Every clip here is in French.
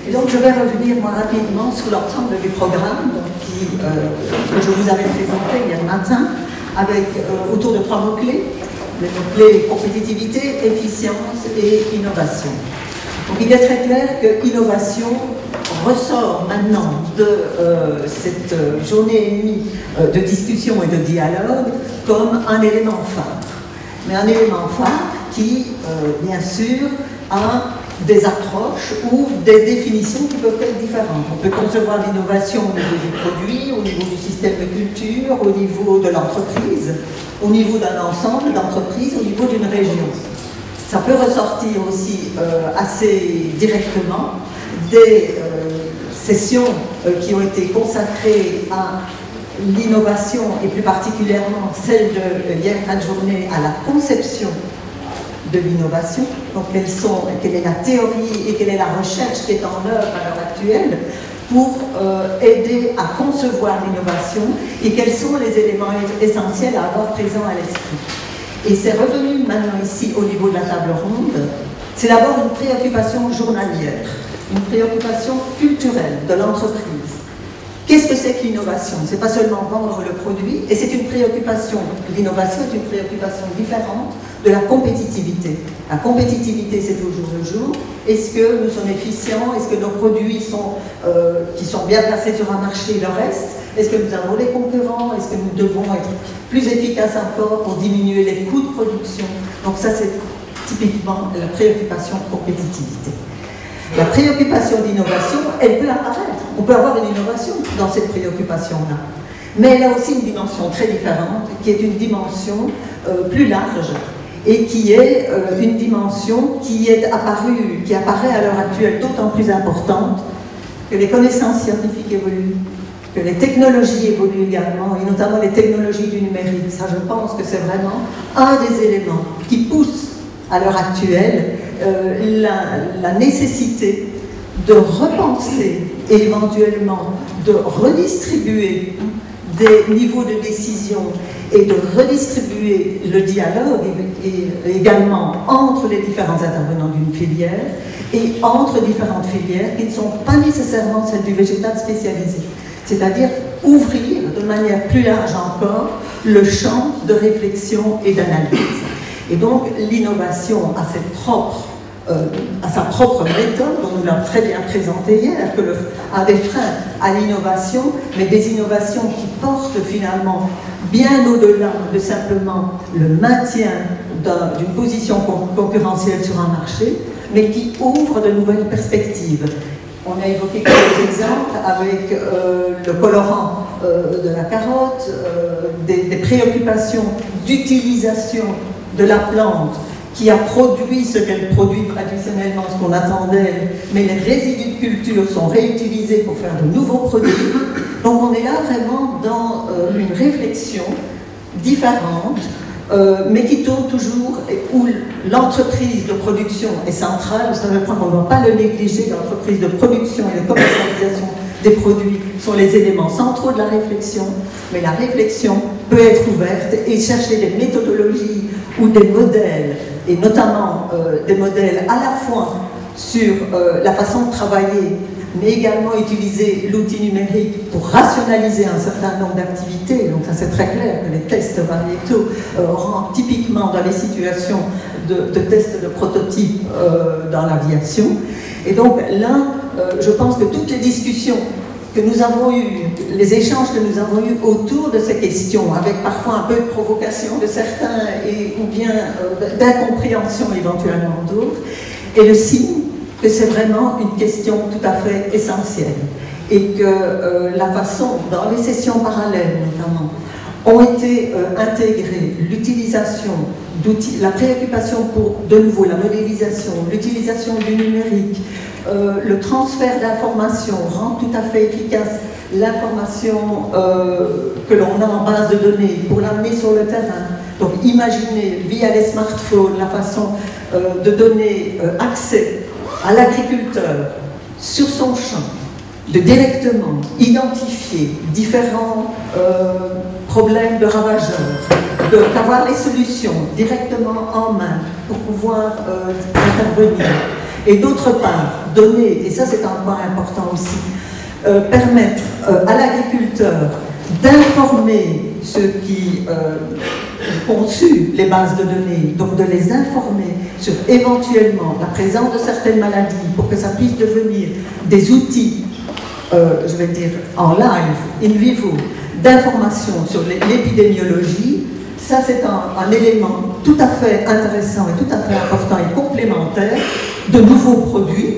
Et donc je vais revenir moi rapidement sur l'ensemble du programme que je vous avais présenté hier matin, avec autour de 3 mots-clés. Les mots-clés compétitivité, efficience et innovation. Donc il est très clair que l'innovation ressort maintenant de cette journée et demie de discussion et de dialogue comme un élément phare. Mais un élément phare qui, bien sûr, a des approches ou des définitions qui peuvent être différentes. On peut concevoir l'innovation au niveau du produit, au niveau du système de culture, au niveau de l'entreprise, au niveau d'un ensemble d'entreprises, au niveau d'une région. Ça peut ressortir aussi assez directement des sessions qui ont été consacrées à l'innovation et plus particulièrement celle de hier fin de journée à la conception de l'innovation, donc quelle est la théorie et quelle est la recherche qui est en œuvre à l'heure actuelle pour aider à concevoir l'innovation et quels sont les éléments essentiels à avoir présents à l'esprit. Et c'est revenu maintenant ici au niveau de la table ronde, c'est d'abord une préoccupation journalière, une préoccupation culturelle de l'entreprise. Qu'est-ce que c'est que l'innovation? C'est pas seulement vendre le produit, et c'est une préoccupation. L'innovation est une préoccupation différente de la compétitivité. La compétitivité, c'est au jour le jour. Est-ce que nous sommes efficients? Est-ce que nos produits qui sont bien placés sur un marché le restent? Est-ce que nous avons les concurrents? Est-ce que nous devons être plus efficaces encore pour diminuer les coûts de production? Donc ça, c'est typiquement la préoccupation de compétitivité. La préoccupation d'innovation, elle peut apparaître. On peut avoir une innovation dans cette préoccupation-là. Mais elle a aussi une dimension très différente, qui est une dimension plus large, et qui est une dimension qui apparaît à l'heure actuelle d'autant plus importante que les connaissances scientifiques évoluent, que les technologies évoluent également, et notamment les technologies du numérique. Ça, je pense que c'est vraiment un des éléments qui pousse à l'heure actuelle la nécessité de repenser et éventuellement de redistribuer des niveaux de décision et de redistribuer le dialogue et également entre les différents intervenants d'une filière et entre différentes filières qui ne sont pas nécessairement celles du végétal spécialisé. C'est-à-dire ouvrir de manière plus large encore le champ de réflexion et d'analyse. Et donc l'innovation a sa propre méthode, dont nous l'avons très bien présenté hier, a des freins à l'innovation, mais des innovations qui portent finalement bien au-delà de simplement le maintien d'une position concurrentielle sur un marché, mais qui ouvrent de nouvelles perspectives. On a évoqué quelques exemples avec le colorant de la carotte, des préoccupations d'utilisation de la plante qui a produit ce qu'elle produit traditionnellement, ce qu'on attendait, mais les résidus de culture sont réutilisés pour faire de nouveaux produits. Donc on est là vraiment dans une réflexion différente, mais qui tourne toujours, où l'entreprise de production est centrale. Ça veut dire qu'on ne doit pas le négliger. L'entreprise de production et de commercialisation des produits sont les éléments centraux de la réflexion, mais la réflexion peut être ouverte et chercher des méthodologies ou des modèles, et notamment des modèles à la fois sur la façon de travailler, mais également utiliser l'outil numérique pour rationaliser un certain nombre d'activités. Donc ça c'est très clair que les tests variétaux rentrent typiquement dans les situations de tests de prototypes dans l'aviation. Et donc là, je pense que toutes les discussions que nous avons eues, les échanges que nous avons eus autour de ces questions, avec parfois un peu de provocation de certains ou bien d'incompréhension éventuellement d'autres, est le signe que c'est vraiment une question tout à fait essentielle et que la façon, dans les sessions parallèles notamment, ont été intégrées l'utilisation d'outils, la préoccupation pour, de nouveau, la modélisation, l'utilisation du numérique, le transfert d'informations rend tout à fait efficace l'information que l'on a en base de données pour l'amener sur le terrain. Donc imaginez via les smartphones la façon de donner accès à l'agriculteur sur son champ, de directement identifier différents problèmes de ravageurs, d'avoir les solutions directement en main pour pouvoir intervenir. et d'autre part, donner, et ça c'est un point important aussi, permettre à l'agriculteur d'informer ceux qui ont conçu les bases de données, donc de les informer sur éventuellement la présence de certaines maladies pour que ça puisse devenir des outils, je vais dire en live, in vivo, d'information sur l'épidémiologie. Ça c'est un élément tout à fait intéressant et tout à fait important et complémentaire de nouveaux produits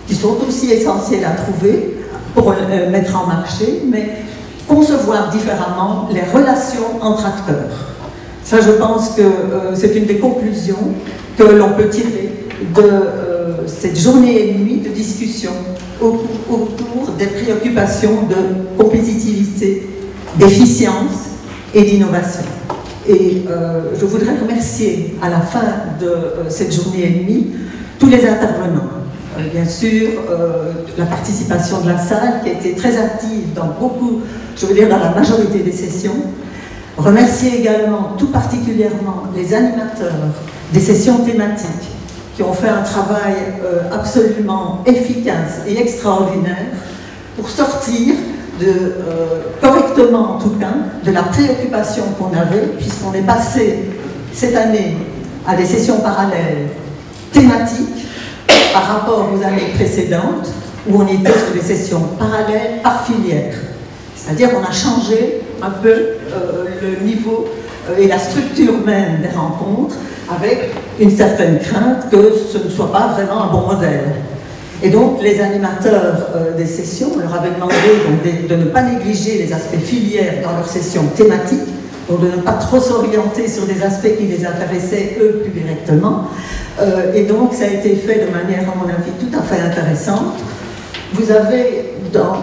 qui sont aussi essentiels à trouver pour mettre en marché, mais concevoir différemment les relations entre acteurs. Ça, je pense que c'est une des conclusions que l'on peut tirer de cette journée et demie de discussion autour des préoccupations de compétitivité, d'efficience et d'innovation. Et je voudrais remercier à la fin de cette journée et demie tous les intervenants. Bien sûr, la participation de la salle qui a été très active dans beaucoup, je veux dire dans la majorité des sessions. Remercier également tout particulièrement les animateurs des sessions thématiques qui ont fait un travail absolument efficace et extraordinaire pour sortir correctement en tout cas de la préoccupation qu'on avait, puisqu'on est passé cette année à des sessions parallèles thématiques par rapport aux années précédentes où on était sur des sessions parallèles par filière. C'est-à-dire qu'on a changé un peu le niveau et la structure même des rencontres avec une certaine crainte que ce ne soit pas vraiment un bon modèle. Et donc les animateurs des sessions, on leur avait demandé donc, de ne pas négliger les aspects filières dans leurs sessions thématiques, donc de ne pas trop s'orienter sur des aspects qui les intéressaient eux plus directement. Et donc ça a été fait de manière à mon avis tout à fait intéressante. Vous avez,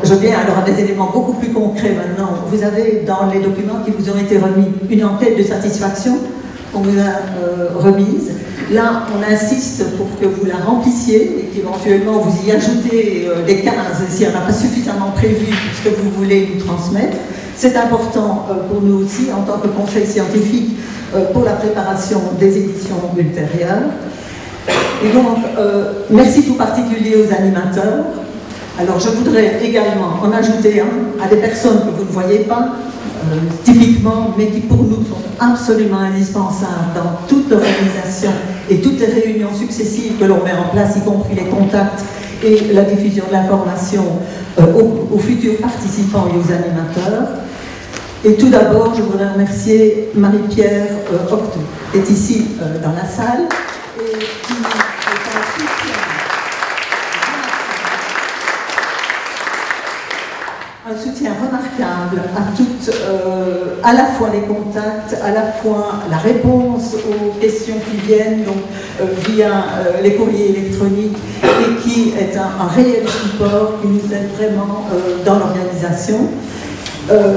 je viens alors à des éléments beaucoup plus concrets maintenant, vous avez dans les documents qui vous ont été remis une enquête de satisfaction qu'on vous a remise. Là, on insiste pour que vous la remplissiez et qu'éventuellement vous y ajoutez les 15 si on n'a pas suffisamment prévu ce que vous voulez nous transmettre. C'est important pour nous aussi en tant que conseil scientifique pour la préparation des éditions ultérieures. Et donc, merci tout particulier aux animateurs. Alors, je voudrais également en ajouter un à des personnes que vous ne voyez pas, typiquement, mais qui pour nous sont absolument indispensables dans toute l'organisation et toutes les réunions successives que l'on met en place, y compris les contacts et la diffusion de l'information aux futurs participants et aux animateurs. Et tout d'abord, je voudrais remercier Marie-Pierre Octo, qui est ici dans la salle, et qui est un soutien remarquable à toutes, à la fois les contacts, à la fois la réponse aux questions qui viennent donc, via les courriers électroniques et qui est un réel support qui nous aide vraiment dans l'organisation.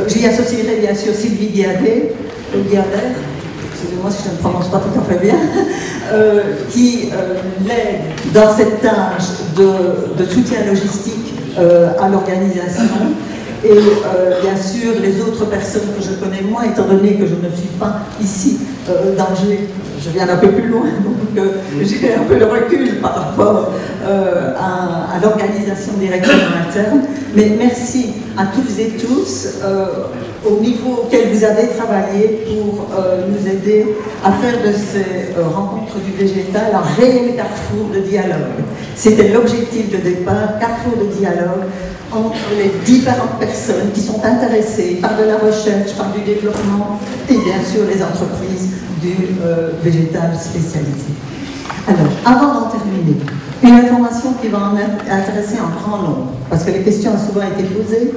J'y associerai bien sûr Sylvie Guiadet, excusez-moi si je ne prononce pas tout à fait bien, qui l'aide dans cette tâche de soutien logistique à l'organisation. Et bien sûr, les autres personnes que je connais moins, étant donné que je ne suis pas ici d'Angers, je viens d'un peu plus loin, donc j'ai un peu de recul par rapport à l'organisation directement interne. Mais merci à toutes et tous au niveau auquel vous avez travaillé pour nous aider à faire de ces rencontres du végétal un réel carrefour de dialogue. C'était l'objectif de départ, carrefour de dialogue entre les différentes personnes qui sont intéressées par de la recherche, par du développement et bien sûr les entreprises du végétal spécialisé. Alors, avant d'en terminer, une information qui va en intéresser un grand nombre, parce que les questions ont souvent été posées,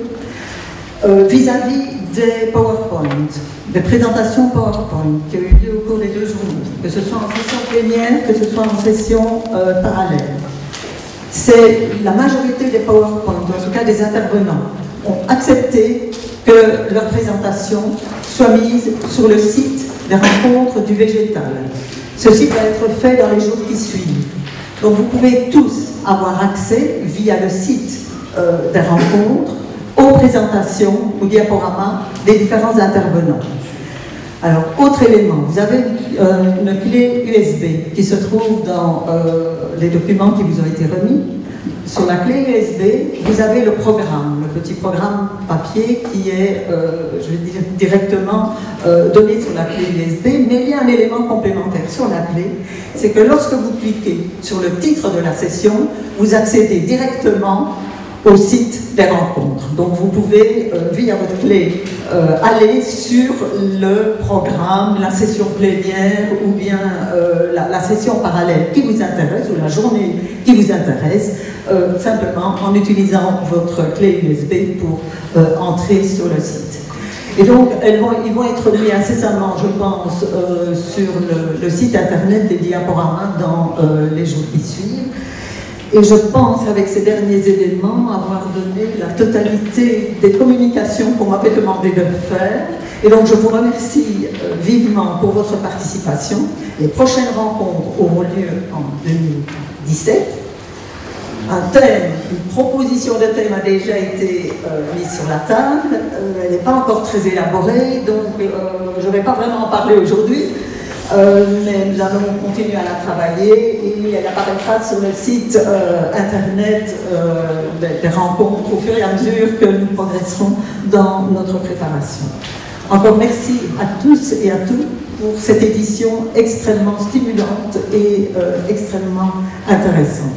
vis-à-vis des PowerPoint, des présentations PowerPoint qui ont eu lieu au cours des 2 journées, que ce soit en session plénière, que ce soit en session parallèle. C'est la majorité des PowerPoint, en tout cas des intervenants, ont accepté que leur présentation soit mise sur le site des rencontres du végétal. Ceci va être fait dans les jours qui suivent. Donc vous pouvez tous avoir accès via le site des rencontres aux présentations, aux diaporamas des différents intervenants. Alors, autre élément, vous avez une clé USB qui se trouve dans les documents qui vous ont été remis. Sur la clé USB, vous avez le programme, le petit programme papier qui est, je vais dire, directement donné sur la clé USB, mais il y a un élément complémentaire sur la clé, c'est que lorsque vous cliquez sur le titre de la session, vous accédez directement au site des rencontres. Donc vous pouvez, via votre clé, aller sur le programme, la session plénière ou bien la session parallèle qui vous intéresse ou la journée qui vous intéresse, simplement en utilisant votre clé USB pour entrer sur le site. Et donc, ils vont être mis incessamment, je pense, sur le site internet des diaporamas dans les jours qui suivent. Et je pense, avec ces derniers éléments, avoir donné la totalité des communications qu'on m'avait demandé de faire. Et donc, je vous remercie vivement pour votre participation. Les prochaines rencontres auront lieu en 2017. Un thème, une proposition de thème a déjà été mise sur la table. Elle n'est pas encore très élaborée, donc je ne vais pas vraiment en parler aujourd'hui. Mais nous allons continuer à la travailler et elle apparaîtra sur le site internet des rencontres au fur et à mesure que nous progresserons dans notre préparation. Encore merci à tous et à toutes pour cette édition extrêmement stimulante et extrêmement intéressante.